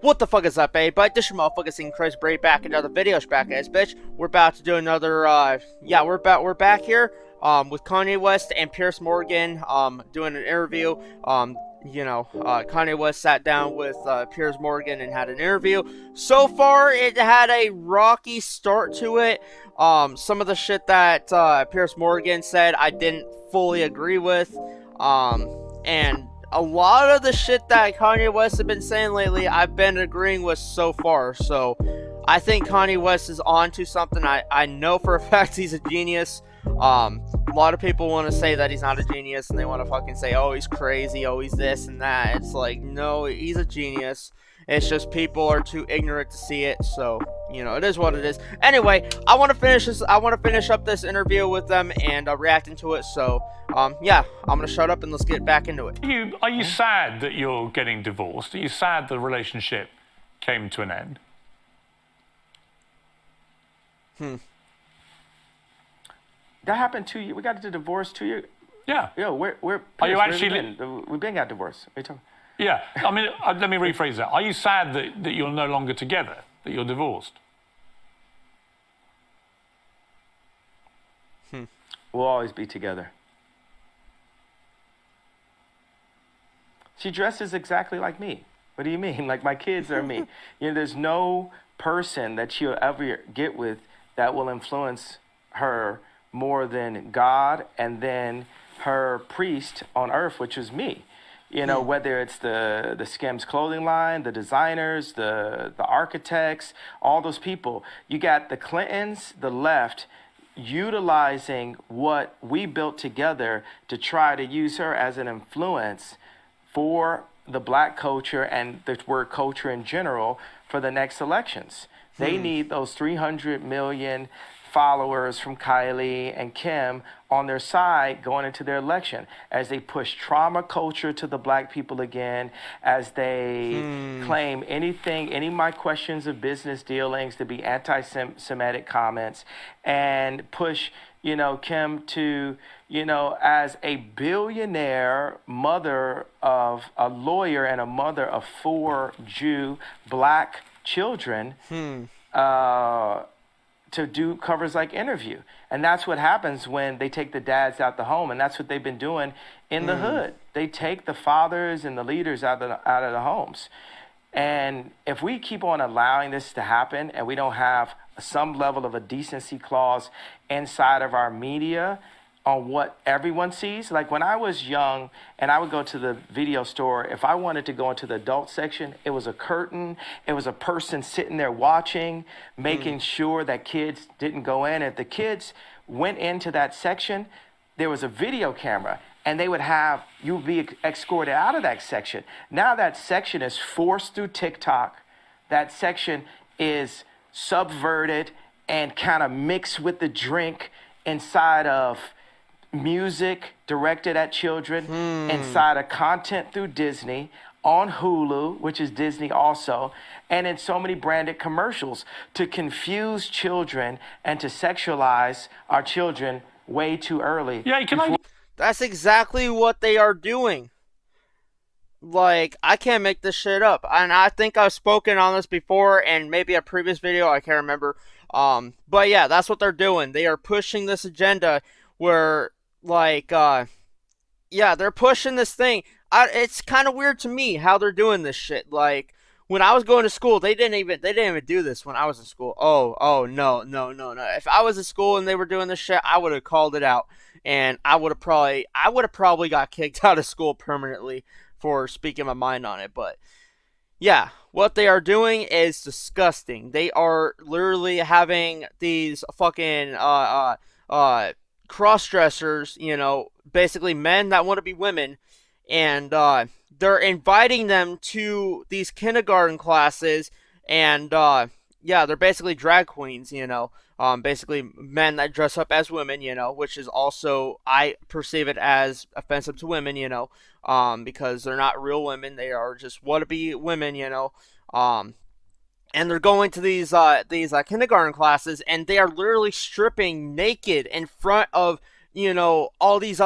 What the fuck is up, everybody? This your motherfucking Ceen Chris Bray back another video back ass bitch. We're about to do another we're back here with Kanye West and Piers Morgan doing an interview. Kanye West sat down with Piers Morgan and had an interview. So far it had a rocky start to it. Some of the shit that Piers Morgan said I didn't fully agree with. And a lot of the shit that Kanye West has been saying lately, I've been agreeing with so far. So I think Kanye West is on to something. I know for a fact he's a genius. A lot of people want to say that he's not a genius, and they want to fucking say, oh, he's crazy, oh, he's this and that. It's like, no, he's a genius. It's just people are too ignorant to see it. So, it is what it is. Anyway, I want to finish up this interview with them and reacting to it. So, I'm gonna shut up and let's get back into it. Are you sad that you're getting divorced? Are you sad the relationship came to an end? That happened 2 years. We got the divorce 2 years. Yeah. Yo, we're. Are you actually? We've been got divorced. What are you talking? Yeah. I mean, let me rephrase that. Are you sad that you're no longer together? That you're divorced? We'll always be together. She dresses exactly like me. What do you mean? Like my kids are me. There's no person that she'll ever get with that will influence her more than God and then her priest on earth, which is me. Whether it's the Skims clothing line, the designers, the architects, all those people. You got the Clintons, the left, utilizing what we built together to try to use her as an influence for the black culture and the word culture in general for the next elections. They need those 300 million followers from Kylie and Kim on their side going into their election as they push trauma culture to the black people again, as they claim any of my questions of business dealings to be anti-Semitic comments and push, Kim to, as a billionaire mother of a lawyer and a mother of 4 Jew black children, to do covers like Interview. And that's what happens when they take the dads out the home. And that's what they've been doing in the hood. They take the fathers and the leaders out of the homes. And if we keep on allowing this to happen and we don't have some level of a decency clause inside of our media on what everyone sees. Like when I was young and I would go to the video store, if I wanted to go into the adult section, it was a curtain. It was a person sitting there watching, making sure that kids didn't go in. If the kids went into that section, there was a video camera and they would you would be escorted out of that section. Now that section is forced through TikTok. That section is subverted and kind of mixed with the drink inside of music directed at children, inside of content through Disney, on Hulu, which is Disney also, and in so many branded commercials to confuse children and to sexualize our children way too early. Yeah, That's exactly what they are doing. Like, I can't make this shit up. And I think I've spoken on this before and maybe a previous video, I can't remember. But yeah, that's what they're doing. They are pushing this agenda where they're pushing this thing. It's kind of weird to me how they're doing this shit. Like, when I was going to school, they didn't even do this when I was in school. Oh, no. If I was in school and they were doing this shit, I would have called it out. And I would have probably got kicked out of school permanently for speaking my mind on it. But yeah, what they are doing is disgusting. They are literally having these fucking cross-dressers, basically men that want to be women, and they're inviting them to these kindergarten classes, and they're basically drag queens, basically men that dress up as women, which is also, I perceive it as offensive to women, because they're not real women, they are just wannabe women, and they're going to these kindergarten classes, and they are literally stripping naked in front of all these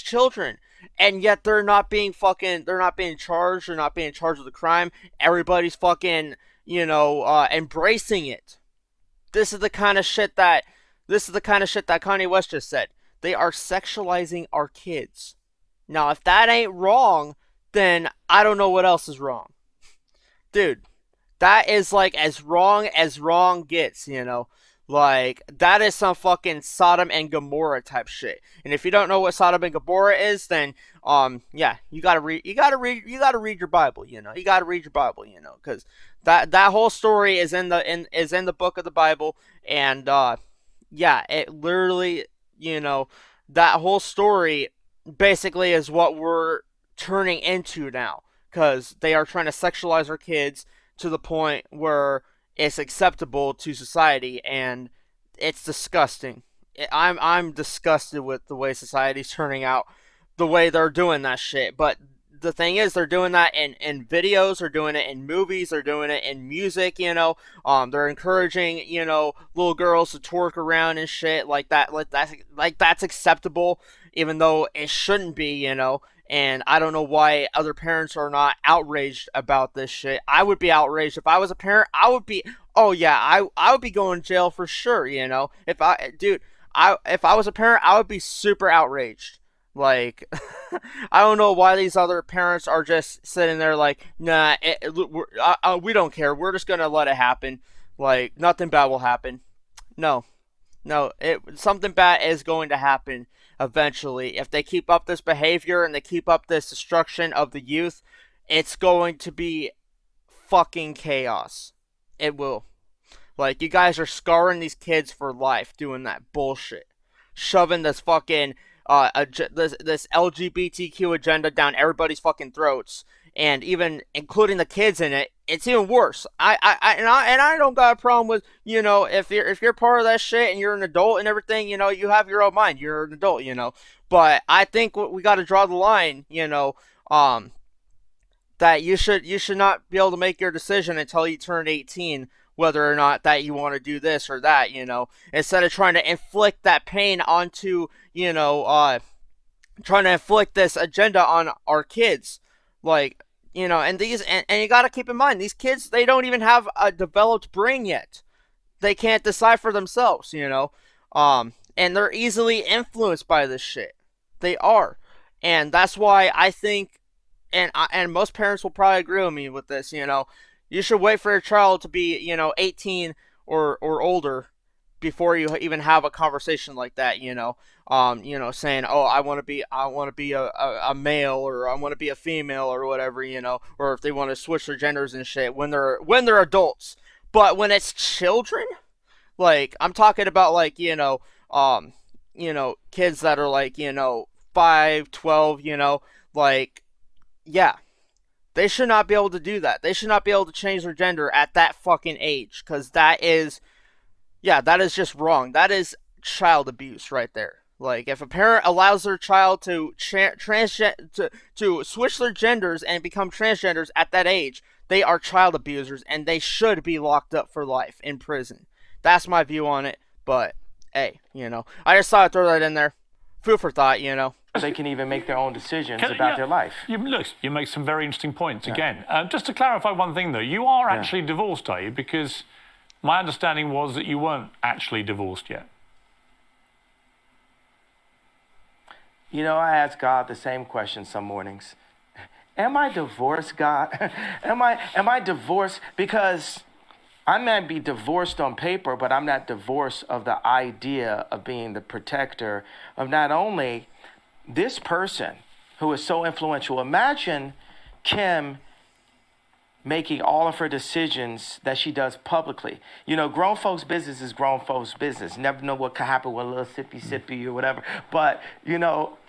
children, and yet they're not being charged. They're not being charged with the crime. Everybody's fucking, embracing it. This is the kind of shit that Kanye West just said. They are sexualizing our kids. Now, if that ain't wrong, then I don't know what else is wrong. Dude, that is like as wrong gets, Like, that is some fucking Sodom and Gomorrah type shit. And if you don't know what Sodom and Gomorrah is, then yeah, you gotta read your Bible, You gotta read your Bible, because that whole story is in the book of the Bible, and yeah, it literally, that whole story basically is what we're turning into now, because they are trying to sexualize our kids to the point where it's acceptable to society, and it's disgusting. I'm disgusted with the way society's turning out, the way they're doing that shit. But the thing is, they're doing that in videos, they're doing it in movies, they're doing it in music. They're encouraging little girls to twerk around and shit like that. Like that's acceptable, even though it shouldn't be. And I don't know why other parents are not outraged about this shit. I would be outraged if I was a parent. I would be. Oh yeah, I would be going to jail for sure. If I was a parent, I would be super outraged. Like, I don't know why these other parents are just sitting there like, nah, we don't care. We're just gonna let it happen. Like, nothing bad will happen. No, something bad is going to happen eventually. If they keep up this behavior and they keep up this destruction of the youth, it's going to be fucking chaos. It will. Like, you guys are scarring these kids for life doing that bullshit. Shoving this fucking this LGBTQ agenda down everybody's fucking throats, and even including the kids in it. It's even worse. I don't got a problem with, if you're part of that shit and you're an adult and everything, you have your own mind. You're an adult, But I think we got to draw the line, that you should not be able to make your decision until you turn 18, whether or not that you want to do this or that, instead of trying to inflict that pain onto, trying to inflict this agenda on our kids. Like, and you got to keep in mind, these kids, they don't even have a developed brain yet. They can't decide for themselves, and they're easily influenced by this shit. They are. And that's why I think, and most parents will probably agree with me with this, you should wait for your child to be, 18 or older before you even have a conversation like that, saying, oh, I want to be a male, or I want to be a female, or whatever, or if they want to switch their genders and shit when they're adults. But when it's children, like, I'm talking about, like, kids that are like, 5, 12, like, yeah. They should not be able to do that. They should not be able to change their gender at that fucking age, because that is just wrong. That is child abuse right there. Like, if a parent allows their child to to switch their genders and become transgenders at that age, they are child abusers, and they should be locked up for life in prison. That's my view on it. But hey, I just thought I'd throw that in there. Food for thought, They can even make their own decisions about their life. You make some very interesting points again. Just to clarify one thing, though, you are actually divorced, are you? Because my understanding was that you weren't actually divorced yet. I ask God the same question some mornings. Am I divorced, God? Am I divorced? Because I might be divorced on paper, but I'm not divorced of the idea of being the protector of not only this person who is so influential. Imagine Kim making all of her decisions that she does publicly. Grown folks' business is grown folks' business. Never know what could happen with a little sippy or whatever. But,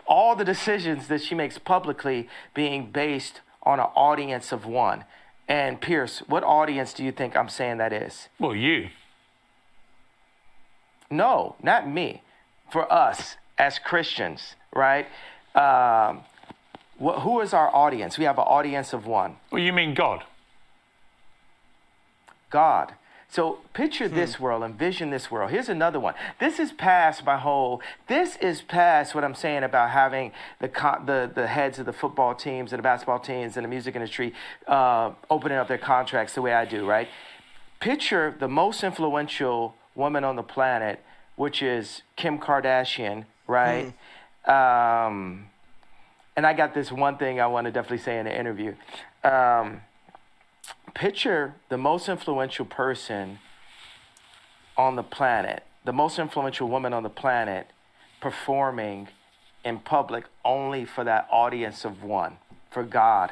all the decisions that she makes publicly being based on an audience of one. And Piers, what audience do you think I'm saying that is? Well, you. No, not me. For us as Christians, right? Who is our audience? We have an audience of one. Well, you mean God. God. So picture this world, envision this world. Here's another one. This is past what I'm saying about having the heads of the football teams and the basketball teams and the music industry opening up their contracts the way I do, right? Picture the most influential woman on the planet, which is Kim Kardashian, right? And I got this one thing I want to definitely say in the interview. Picture the most influential person on the planet, the most influential woman on the planet, performing in public only for that audience of one, for God.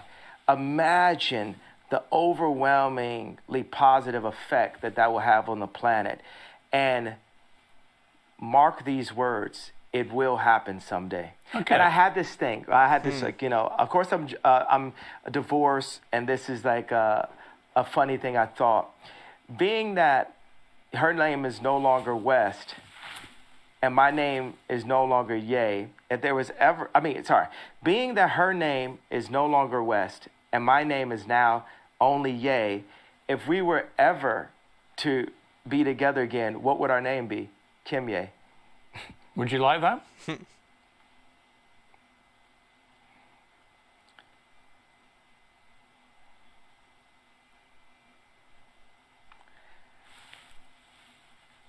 Imagine the overwhelmingly positive effect that will have on the planet. And mark these words, it will happen someday. Okay. And I had this thing. I had this, of course I'm divorced, and this is like a funny thing I thought. Being that her name is no longer West, and my name is no longer Ye, being that her name is no longer West, and my name is now only Ye, if we were ever to be together again, what would our name be? Kim Ye. Would you like that?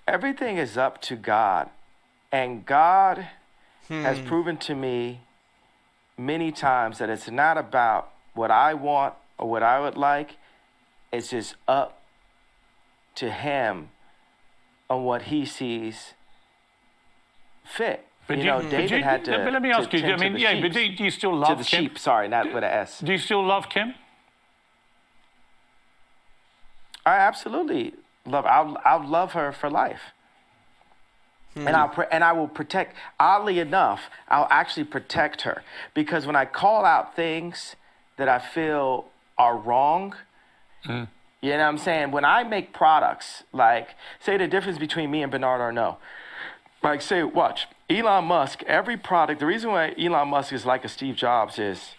Everything is up to God. And God has proven to me many times that it's not about what I want or what I would like. It's just up to him on what he sees fit. But David had to. But let me ask you. tend I mean, to the yeah, but sheep. do you still To love the Kim? sheep, sorry, not with an S. Do you still love Kim? I absolutely love. I'll love her for life. And I will protect. Oddly enough, I'll actually protect her, because when I call out things that I feel are wrong, you know what I'm saying? When I make products, like say the difference between me and Bernard Arnault, like say, watch Elon Musk. Every product. The reason why Elon Musk is like a Steve Jobs is,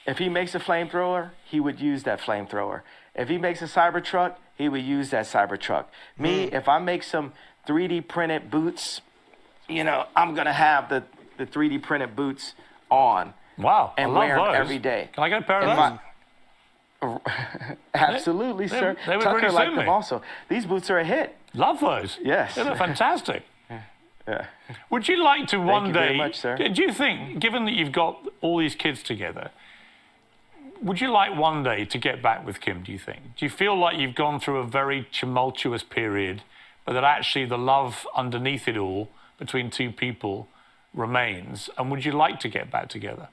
if he makes a flamethrower, he would use that flamethrower. If he makes a Cybertruck, he would use that Cybertruck. Me, if I make some 3D printed boots, I'm gonna have the 3D printed boots on. Wow, And I love wear them those. every day. Can I get a pair of And those? Absolutely, sir. they would Tucker really liked suit them me. also. These boots are a hit. Love those. Yes. They're fantastic. Yeah. Would you like to one you day? very much, sir. Do you think, given that you've got all these kids together, would you like one day to get back with Kim? Do you think? Do you feel like you've gone through a very tumultuous period, but that actually the love underneath it all between two people remains? And would you like to get back together?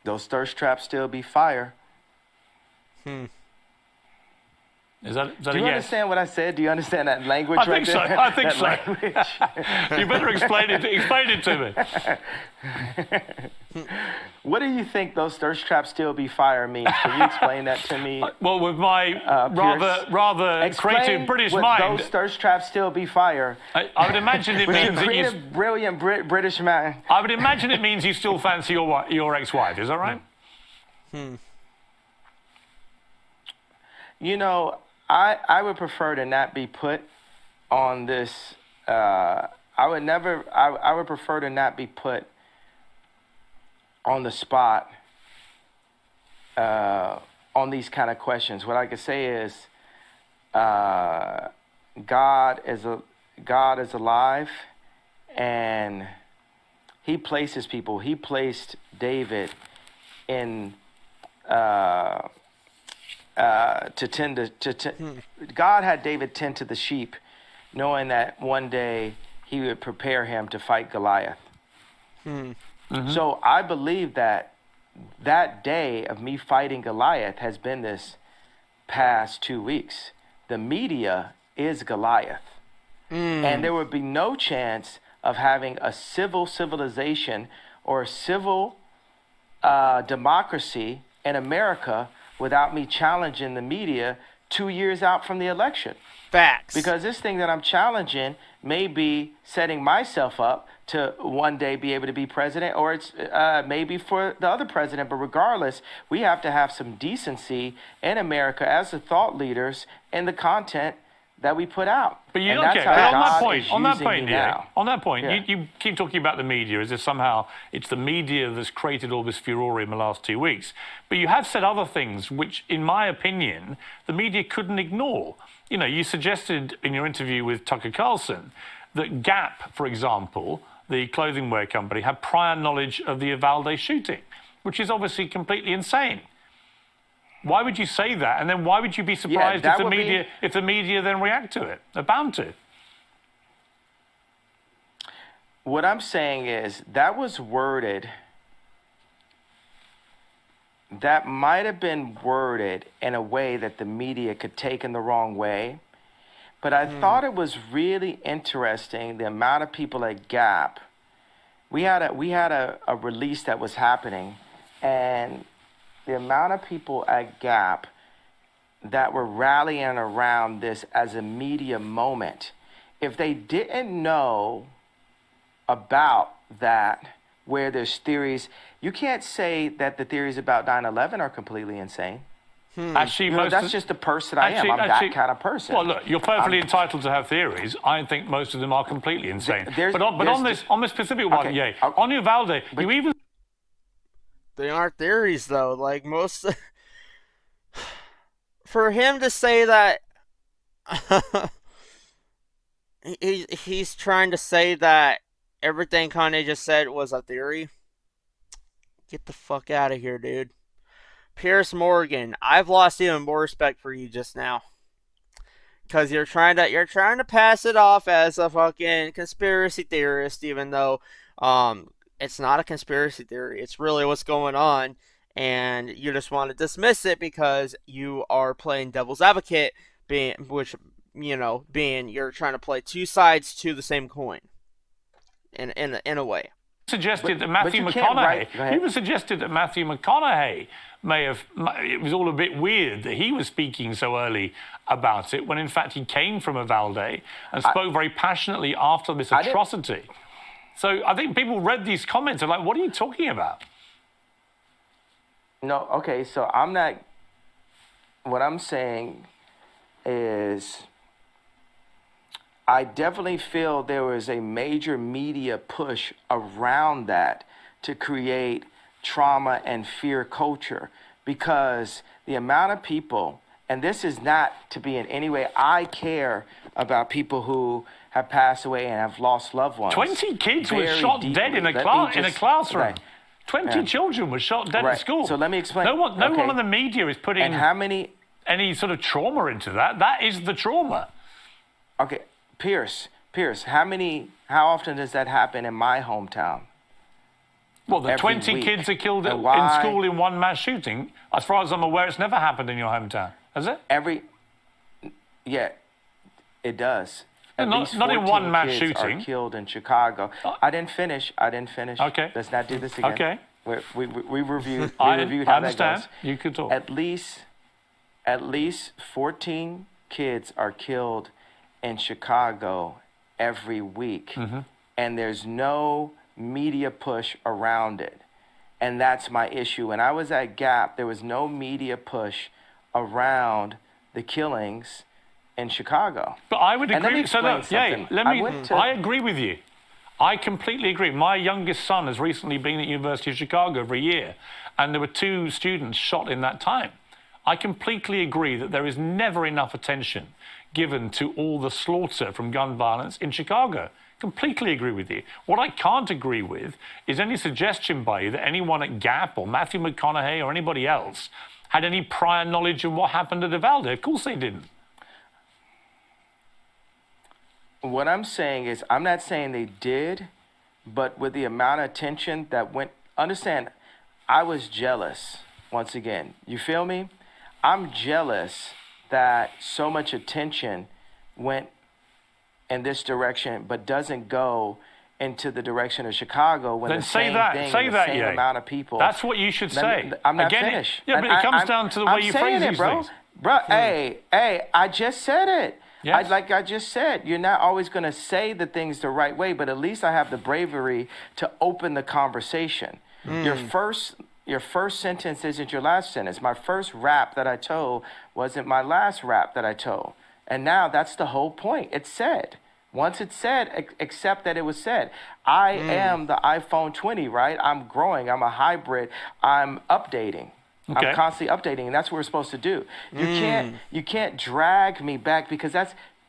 Those thirst traps still be fire. Is that Do a you yes? understand what I said? Do you understand that language I right think so. there? I think That so. language? You better explain it. Explain it to me. What do you think those thirst traps still be fire means? Can you explain that to me? Well, with my rather Explain creative British what mind, those thirst traps still be fire. I would imagine it With your means that you. creative, brilliant British man. I would imagine it means you still fancy your ex-wife. Is that right? I would prefer to not be put on this. I would prefer to not be put on the spot on these kind of questions. What I could say is, God is alive, and He places people. He placed David in. God had David tend to the sheep, knowing that one day he would prepare him to fight Goliath. So I believe that day of me fighting Goliath has been this past 2 weeks. The media is Goliath. And there would be no chance of having a civilization or a civil democracy in America without me challenging the media 2 years out from the election. Facts. Because this thing that I'm challenging may be setting myself up to one day be able to be president, or it's maybe for the other president. But regardless, we have to have some decency in America as the thought leaders in the content that we put out. But you And okay, that's how but God on is that using point, me yeah, now. on that point, Yeah. you keep talking about the media as if somehow it's the media that's created all this furore in the last 2 weeks. But you have said other things which, in my opinion, the media couldn't ignore. You know, you suggested in your interview with Tucker Carlson that Gap, for example, the clothing wear company, had prior knowledge of the Uvalde shooting, which is obviously completely insane. Why would you say that? And then why would you be surprised if the media then react to it? They're bound to. What I'm saying is that was worded, that might have been worded in a way that the media could take in the wrong way. But I thought it was really interesting the amount of people at Gap. We had a release that was happening, and the amount of people at Gap that were rallying around this as a media moment, if they didn't know about that, where there's theories, you can't say that the theories about 9/11 are completely insane. Actually, That's just the person I am. I'm that kind of person. Well, look, you're perfectly entitled to have theories. I think most of them are completely insane. But on this specific one, okay, on Uvalde, you even... They aren't theories, though. Like, most... For him to say that... he's trying to say that everything Kanye just said was a theory. Get the fuck out of here, dude. Piers Morgan, I've lost even more respect for you just now. Because you're trying to pass it off as a fucking conspiracy theorist, even though it's not a conspiracy theory. It's really what's going on, and you just want to dismiss it because you are playing devil's advocate, being you're trying to play two sides to the same coin. In a way. Suggested that Matthew McConaughey. Even suggested that Matthew McConaughey may have. It was all a bit weird that he was speaking so early about it, when in fact he came from Uvalde and spoke very passionately after this atrocity. So I think people read these comments and like, what are you talking about? No, okay. So I'm not. What I'm saying is, I definitely feel there was a major media push around that to create trauma and fear culture, because the amount of people, and this is not to be in any way, I care about people who have passed away and have lost loved ones. 20 kids were shot dead in a classroom. Right. 20 children were shot dead at school. So let me explain. No one in the media is putting any sort of trauma into that. That is the trauma. Okay, Pierce, how often does that happen in my hometown? Well, the 20 kids are killed in school in one mass shooting. As far as I'm aware, it's never happened in your hometown, has it? Yeah, it does. Not in one mass shooting. Are killed in Chicago. I didn't finish. Okay. Let's not do this again. Okay. We reviewed how that goes. I understand. You could talk. At least 14 kids are killed in Chicago every week, and there's no media push around it, and that's my issue. When I was at Gap, there was no media push around the killings in Chicago. But I would agree. I agree with you. I completely agree. My youngest son has recently been at University of Chicago for a year, and there were 2 students shot in that time. I completely agree that there is never enough attention given to all the slaughter from gun violence in Chicago. Completely agree with you. What I can't agree with is any suggestion by you that anyone at Gap or Matthew McConaughey or anybody else had any prior knowledge of what happened at Uvalde. Of course they didn't. What I'm saying is, I'm not saying they did, but with the amount of attention that went, understand, I was jealous, once again. You feel me? I'm jealous that so much attention went in this direction, but doesn't go into the direction of Chicago when then the same amount of people. That's what you should say. I'm not finished. Yeah, but it comes down to the way you phrase these things. Bro, hey, I just said it. Yes. Like I just said, you're not always going to say the things the right way, but at least I have the bravery to open the conversation. Your first sentence isn't your last sentence. My first rap that I told wasn't my last rap that I told. And now that's the whole point. It's said. Once it's said, accept that it was said. I am the iPhone 20, right? I'm growing. I'm a hybrid. I'm updating. Okay. I'm constantly updating, and that's what we're supposed to do. You can't drag me back, because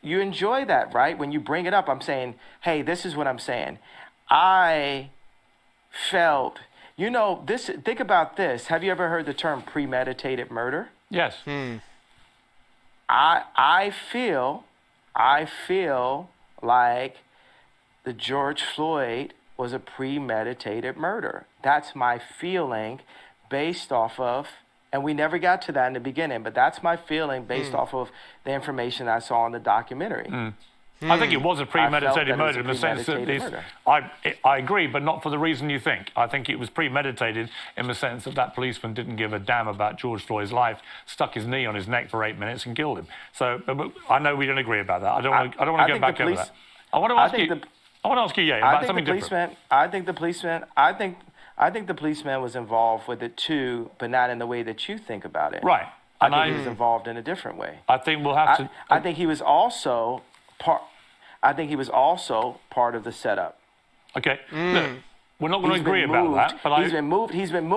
you enjoy that, right? When you bring it up, I'm saying, hey, this is what I'm saying. I felt, this. Think about this. Have you ever heard the term premeditated murder? Yes. I feel like the George Floyd was a premeditated murder. That's my feeling, based off of, and we never got to that in the beginning, but that's my feeling based off of the information I saw in the documentary. I think it was a premeditated murder in the sense that murder. I agree, but not for the reason you think. I think it was premeditated in the sense that policeman didn't give a damn about George Floyd's life, stuck his knee on his neck for 8 minutes and killed him. So but I know we don't agree about that. I don't want to go back over that. I want to ask you, about something different. I think the policeman was involved with it too, but not in the way that you think about it. Right. I think he was involved in a different way. I think we'll have to. I think he was also part of the setup. Okay. Look, we're not going to agree about that, but He's been moved. He's been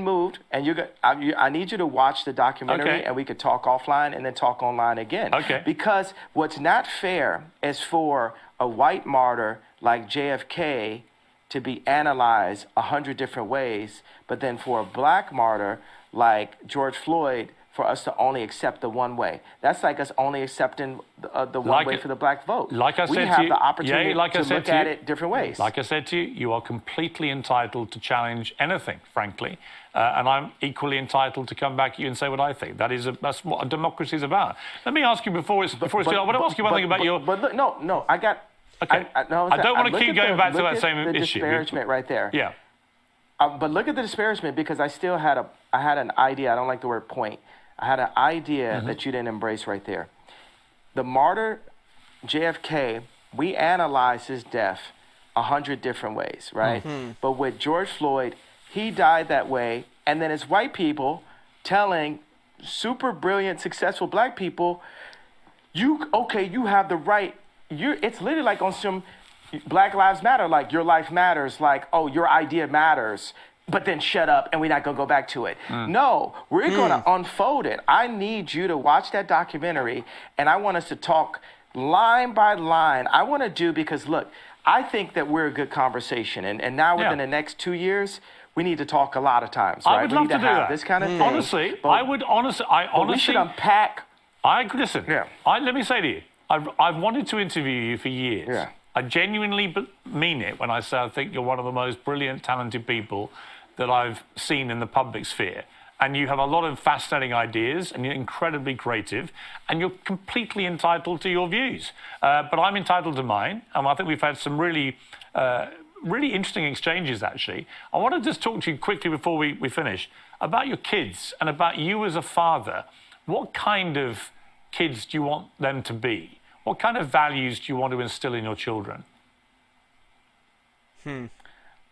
moved, and I need you to watch the documentary, Okay. and we could talk offline and then talk online again. Okay. Because what's not fair is for a white martyr like JFK to be analyzed 100 different ways, but then for a black martyr like George Floyd, for us to only accept the one way. That's like us only accepting the one way for the black vote. Like I said to you, we have the opportunity to look to at it different ways. Like I said to you, you are completely entitled to challenge anything, frankly, and I'm equally entitled to come back at you and say what I think. That's what a democracy is about. Let me ask you before I want to ask you one thing about your. But look, no, I got. Okay. I don't want to keep going back to that same the issue. Disparagement right there. Yeah. But look at the disparagement, because I had an idea. I don't like the word point. I had an idea that you didn't embrace right there. The martyr, JFK, we analyze his death 100 different ways, right? But with George Floyd, he died that way. And then it's white people telling super brilliant, successful black people, you have the right. It's literally like on some Black Lives Matter, like your life matters, like, oh, your idea matters. But then shut up and we're not going to go back to it. No, we're going to unfold it. I need you to watch that documentary, and I want us to talk line by line. I want to do, because look, I think that we're a good conversation. And now within the next 2 years, we need to talk a lot of times, right? I would love to do that. This kind of thing. Honestly, we should unpack. Listen, let me say to you, I've wanted to interview you for years. Yeah. I genuinely mean it when I say I think you're one of the most brilliant, talented people that I've seen in the public sphere. And you have a lot of fascinating ideas, and you're incredibly creative, and you're completely entitled to your views. But I'm entitled to mine, and I think we've had some really interesting exchanges, actually. I want to just talk to you quickly before we finish about your kids and about you as a father. What kind of kids do you want them to be? What kind of values do you want to instill in your children?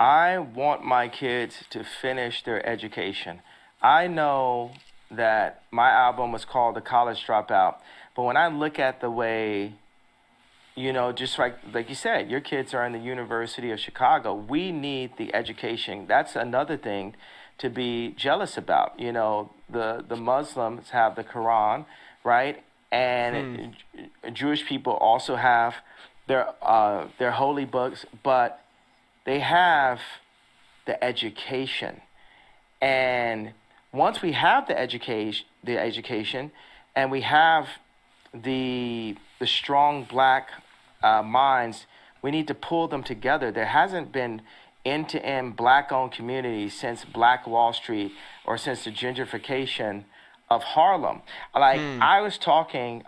I want my kids to finish their education. I know that my album was called The College Dropout, but when I look at the way, just like you said, your kids are in the University of Chicago, we need the education. That's another thing to be jealous about. The Muslims have the Quran, right? And Jewish people also have their holy books, but they have the education. And once we have the education, and we have the strong black minds, we need to pull them together. There hasn't been end-to-end black-owned communities since Black Wall Street or since the gentrification of Harlem. I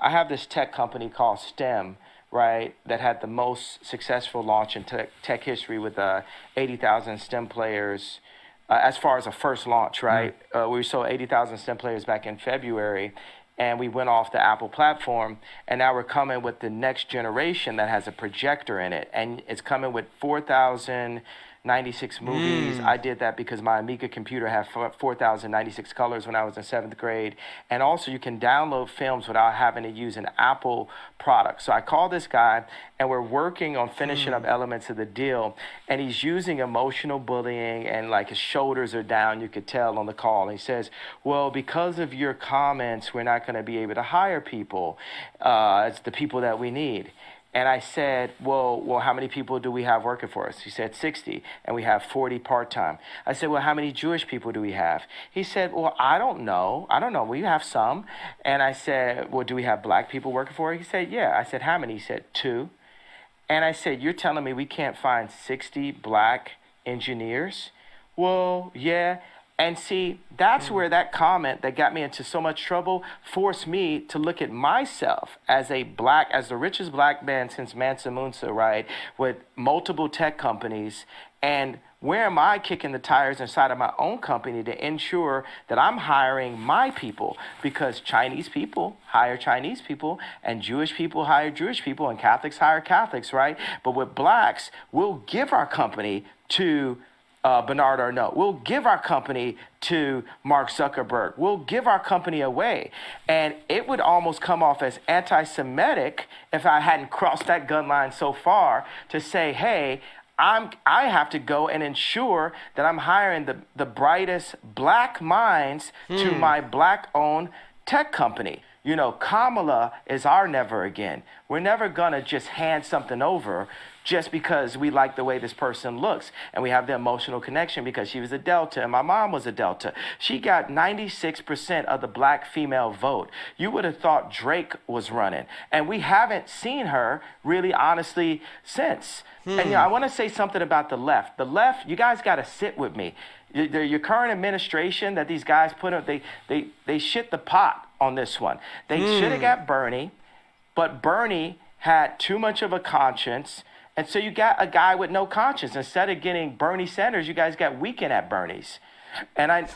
have this tech company called STEM, right, that had the most successful launch in tech history with 80,000 STEM players as far as a first launch, right? We sold 80,000 STEM players back in February. and we went off the Apple platform, and now we're coming with the next generation that has a projector in it, and it's coming with 4,096 movies. I did that because my Amiga computer had 4,096 colors when I was in 7th grade, and also you can download films without having to use an Apple product. So I called this guy, and we're working on finishing up elements of the deal, and he's using emotional bullying, and like his shoulders are down, you could tell on the call. And he says, well, because of your comments, we're not going to be able to hire people. It's the people that we need. And I said, well, how many people do we have working for us? He said 60, and we have 40 part-time. I said, well, how many Jewish people do we have? He said, well, I don't know. We have some. And I said, well, do we have black people working for us? He said, yeah. I said, how many? He said, 2. And I said, you're telling me we can't find 60 black engineers? Well, yeah. And see, that's where that comment that got me into so much trouble forced me to look at myself as the richest black man since Mansa Musa, right? With multiple tech companies. And where am I kicking the tires inside of my own company to ensure that I'm hiring my people? Because Chinese people hire Chinese people, and Jewish people hire Jewish people, and Catholics hire Catholics, right? But with blacks, we'll give our company to Bernard Arnault. We'll give our company to Mark Zuckerberg. We'll give our company away. And it would almost come off as anti-Semitic if I hadn't crossed that gun line so far to say, hey, I have to go and ensure that I'm hiring the brightest black minds to my black-owned tech company. You know, Kamala is our never again. We're never gonna just hand something over just because we like the way this person looks and we have the emotional connection because she was a Delta and my mom was a Delta. She got 96% of the black female vote. You would have thought Drake was running, and we haven't seen her really honestly since. And I want to say something about the left. The left, you guys got to sit with me. Your current administration that these guys put up, they shit the pot on this one. They should have got Bernie, but Bernie had too much of a conscience. And so you got a guy with no conscience. Instead of getting Bernie Sanders, you guys got Weekend at Bernie's. And and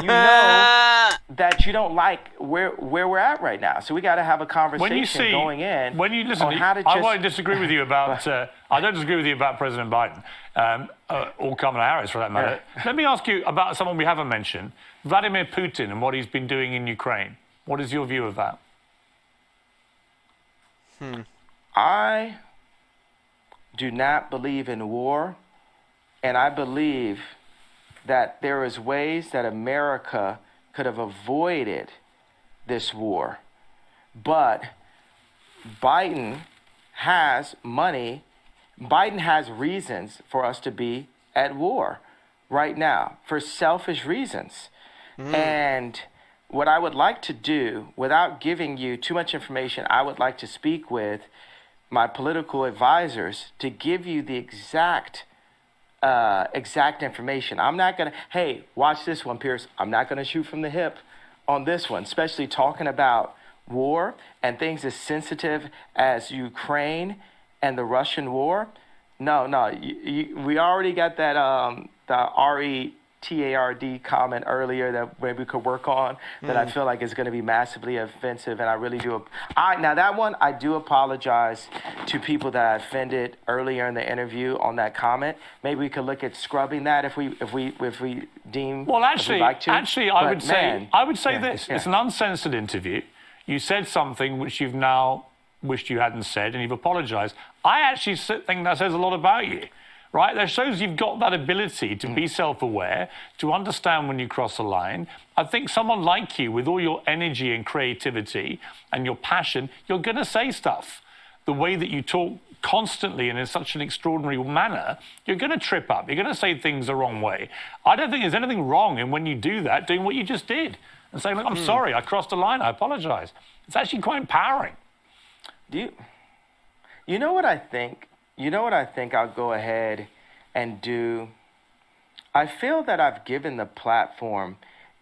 you know that you don't like where we're at right now. So we got to have a conversation going in. When you listen, on how to I won't disagree with you about. I don't disagree with you about President Biden or Kamala Harris, for that matter. Let me ask you about someone we haven't mentioned, Vladimir Putin, and what he's been doing in Ukraine. What is your view of that? I do not believe in war, and I believe that there is ways that America could have avoided this war. But Biden has money. Biden has reasons for us to be at war right now for selfish reasons. And what I would like to do, without giving you too much information, I would like to speak with my political advisors to give you the exact information. I'm not gonna, hey, watch this one, Piers. I'm not gonna shoot from the hip on this one, especially talking about war and things as sensitive as Ukraine and the Russian war. No, we already got that the RETARD comment earlier that maybe we could work on that I feel like is going to be massively offensive, and I really do. Now that one, I do apologize to people that I offended earlier in the interview on that comment. Maybe we could look at scrubbing that if we deem. Well, actually, like to. I would say this: it's an uncensored interview. You said something which you've now wished you hadn't said, and you've apologized. I actually think that says a lot about you. Right? That shows you've got that ability to be self-aware, to understand when you cross a line. I think someone like you, with all your energy and creativity and your passion, you're going to say stuff. The way that you talk constantly and in such an extraordinary manner, you're going to trip up. You're going to say things the wrong way. I don't think there's anything wrong in when you do that, doing what you just did and saying, look, I'm sorry, I crossed a line, I apologize. It's actually quite empowering. You know what I think? You know what I think I'll go ahead and do? I feel that I've given the platform,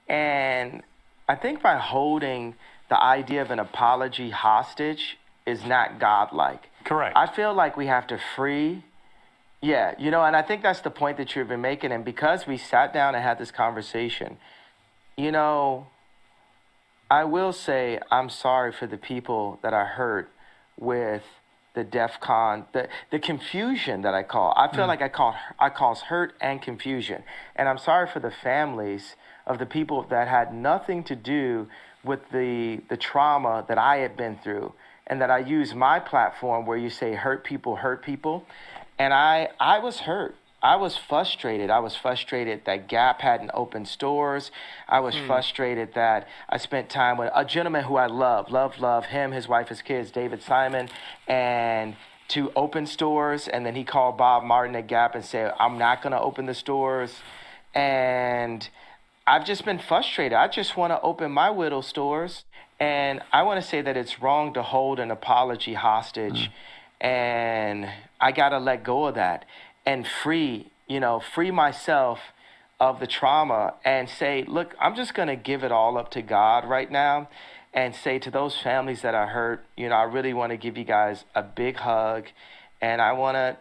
and I think by holding the idea of an apology hostage is not godlike. Correct. I feel like we have to free. Yeah, and I think that's the point that you've been making. And because we sat down and had this conversation, I will say I'm sorry for the people that I hurt with the DEF CON, the confusion that I call. I feel like I cause hurt and confusion. And I'm sorry for the families of the people that had nothing to do with the trauma that I had been through, and that I use my platform where you say hurt people, and I was hurt. I was frustrated. I was frustrated that Gap hadn't opened stores. I was frustrated that I spent time with a gentleman who I love him, his wife, his kids, David Simon, and to open stores. And then he called Bob Martin at Gap and said, I'm not going to open the stores. And I've just been frustrated. I just want to open my widow stores. And I want to say that it's wrong to hold an apology hostage. And I got to let go of that and free myself of the trauma and say, look, I'm just going to give it all up to God right now and say to those families that I hurt, I really want to give you guys a big hug. And I want to,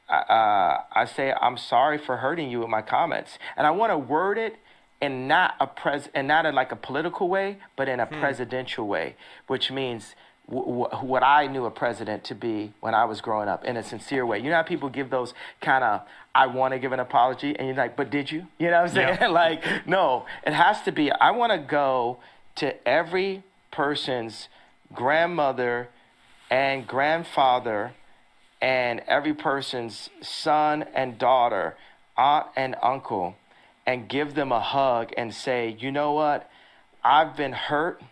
I say, I'm sorry for hurting you with my comments. And I want to word it in not in like a political way, but in a presidential way, which means what I knew a president to be when I was growing up, in a sincere way. You know how people give those kind of, I want to give an apology, and you're like, but did you? You know what I'm saying? Yeah. Like, no, it has to be, I want to go to every person's grandmother and grandfather and every person's son and daughter, aunt and uncle, and give them a hug and say, you know what? I've been hurt.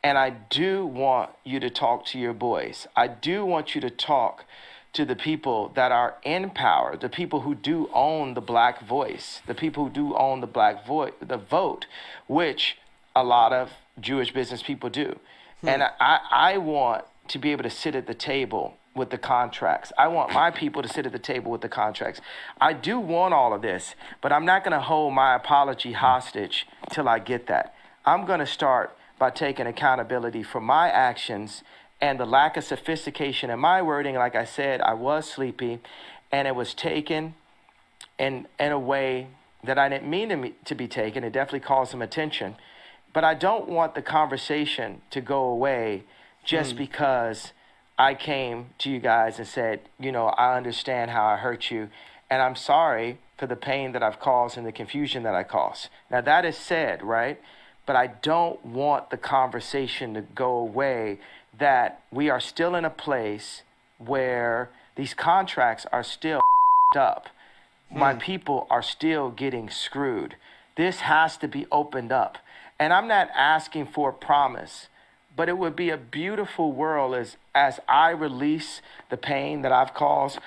And I do want you to talk to your boys. I do want you to talk to the people that are in power, the people who do own the black voice, the people who do own the vote, which a lot of Jewish business people do. And I want to be able to sit at the table with the contracts. I want my people to sit at the table with the contracts. I do want all of this, but I'm not going to hold my apology hostage till I get that. I'm going to start by taking accountability for my actions and the lack of sophistication in my wording. Like I said, I was sleepy, and it was taken in a way that I didn't mean to be taken. It definitely caused some attention. But I don't want the conversation to go away just because I came to you guys and said, I understand how I hurt you, and I'm sorry for the pain that I've caused and the confusion that I caused. Now, that is said, right? But I don't want the conversation to go away, that we are still in a place where these contracts are still up. My people are still getting screwed. This has to be opened up. And I'm not asking for a promise, but it would be a beautiful world as I release the pain that I've caused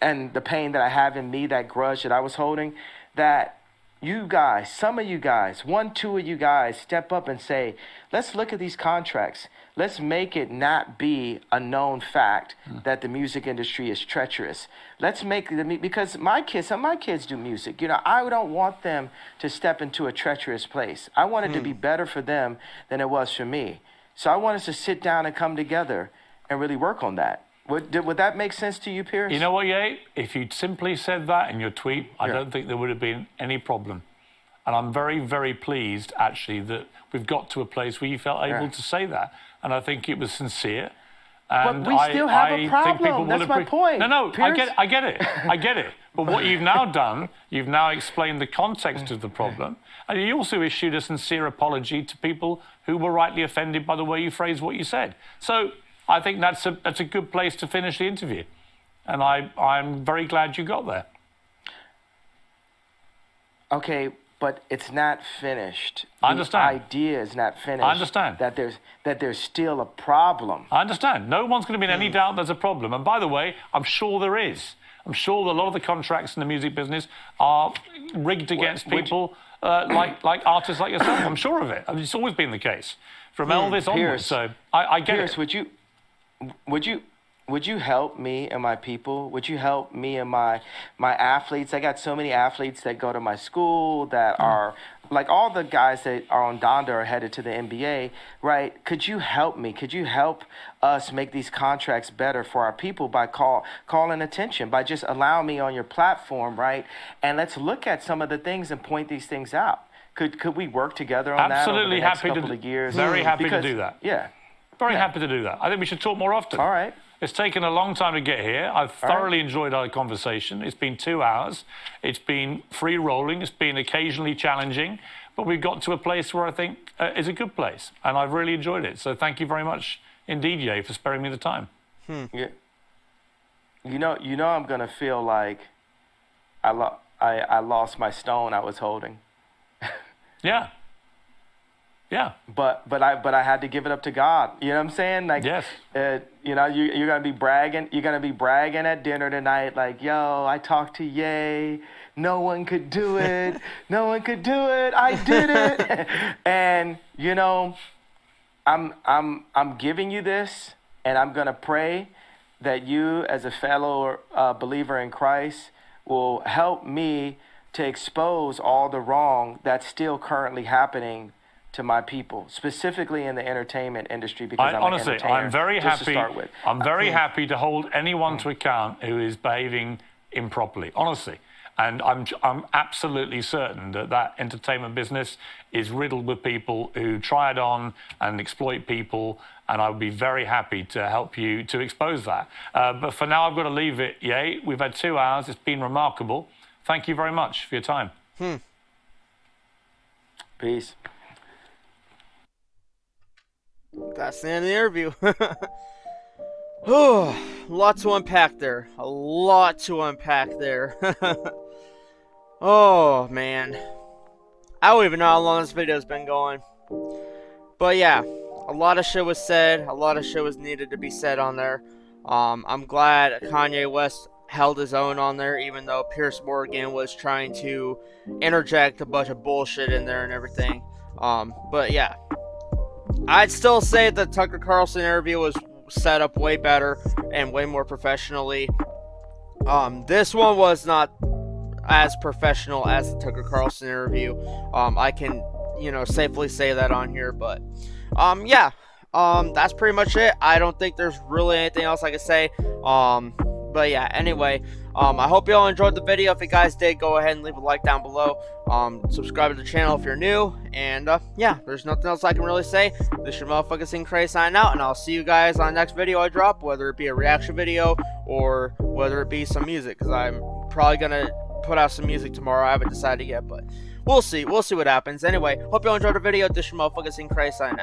and the pain that I have in me, that grudge that I was holding, that you guys, some of you guys, 1, 2 of you guys step up and say, let's look at these contracts. Let's make it not be a known fact that the music industry is treacherous. Let's make it, because some of my kids do music. I don't want them to step into a treacherous place. I want it to be better for them than it was for me. So I want us to sit down and come together and really work on that. Would that make sense to you, Piers? You know what, Ye? If you'd simply said that in your tweet, I don't think there would have been any problem. And I'm very, very pleased, actually, that we've got to a place where you felt able to say that. And I think it was sincere. And but we still have a problem. That's my point. No, Piers? I get it. I get it. But what you've now done, you've now explained the context of the problem. And you also issued a sincere apology to people who were rightly offended by the way you phrased what you said. So I think that's a good place to finish the interview. And I'm very glad you got there. Okay, but it's not finished. I understand. The idea is not finished. I understand. That there's still a problem. I understand. No one's going to be in any doubt there's a problem. And by the way, I'm sure there is. I'm sure that a lot of the contracts in the music business are rigged against people like artists like yourself. I'm sure of it. I mean, it's always been the case from Elvis onwards. So I get Piers, it. Would you help me and my people? Would you help me and my athletes? I got so many athletes that go to my school that are like all the guys that are on Donda are headed to the NBA, right? Could you help me? Could you help us make these contracts better for our people by calling attention, by just allowing me on your platform, right? And let's look at some of the things and point these things out. Could we work together on Absolutely that over the next happy couple to of years? very happy Because- to do that. Yeah. Very Yeah. happy to do that. I think we should talk more often. All right. It's taken a long time to get here. I've thoroughly enjoyed our conversation. It's been 2 hours. It's been free rolling. It's been occasionally challenging, but we've got to a place where I think is a good place, and I've really enjoyed it. So thank you very much indeed, Ye, for sparing me the time. Yeah. You know, I'm gonna feel like I lost my stone I was holding. Yeah. Yeah. But I had to give it up to God. You know what I'm saying? Like, Yes. You know, you're gonna be bragging. You're gonna be bragging at dinner tonight, like, yo, I talked to Ye. No one could do it. No one could do it. I did it. And you know, I'm giving you this, and I'm gonna pray that you, as a fellow believer in Christ, will help me to expose all the wrong that's still currently happening to my people, specifically in the entertainment industry, because I'm Honestly, an entertainer. I'm very just to happy. start with. I'm very happy to hold anyone to account who is behaving improperly. Honestly, and I'm absolutely certain that that entertainment business is riddled with people who try it on and exploit people. And I would be very happy to help you to expose that. But for now, I've got to leave it. Ye, we've had 2 hours. It's been remarkable. Thank you very much for your time. Peace. That's the end of the interview. Oh, a lot to unpack there. A lot to unpack there. Oh, man. I don't even know how long this video's been going. But yeah, a lot of shit was said. A lot of shit was needed to be said on there. I'm glad Kanye West held his own on there, even though Piers Morgan was trying to interject a bunch of bullshit in there and everything. But yeah, I'd still say the Tucker Carlson interview was set up way better and way more professionally. This one was not as professional as the Tucker Carlson interview. I can, safely say that on here, but yeah, that's pretty much it. I don't think there's really anything else I can say. But yeah, anyway, I hope you all enjoyed the video. If you guys did, go ahead and leave a like down below. Subscribe to the channel if you're new. And yeah, there's nothing else I can really say. This is your motherfucking Ceen Cray signing out, and I'll see you guys on the next video I drop, whether it be a reaction video or whether it be some music, because I'm probably gonna put out some music tomorrow. I haven't decided yet, but we'll see. We'll see what happens. Anyway, hope you all enjoyed the video. This is your motherfucking Ceen Cray signing out.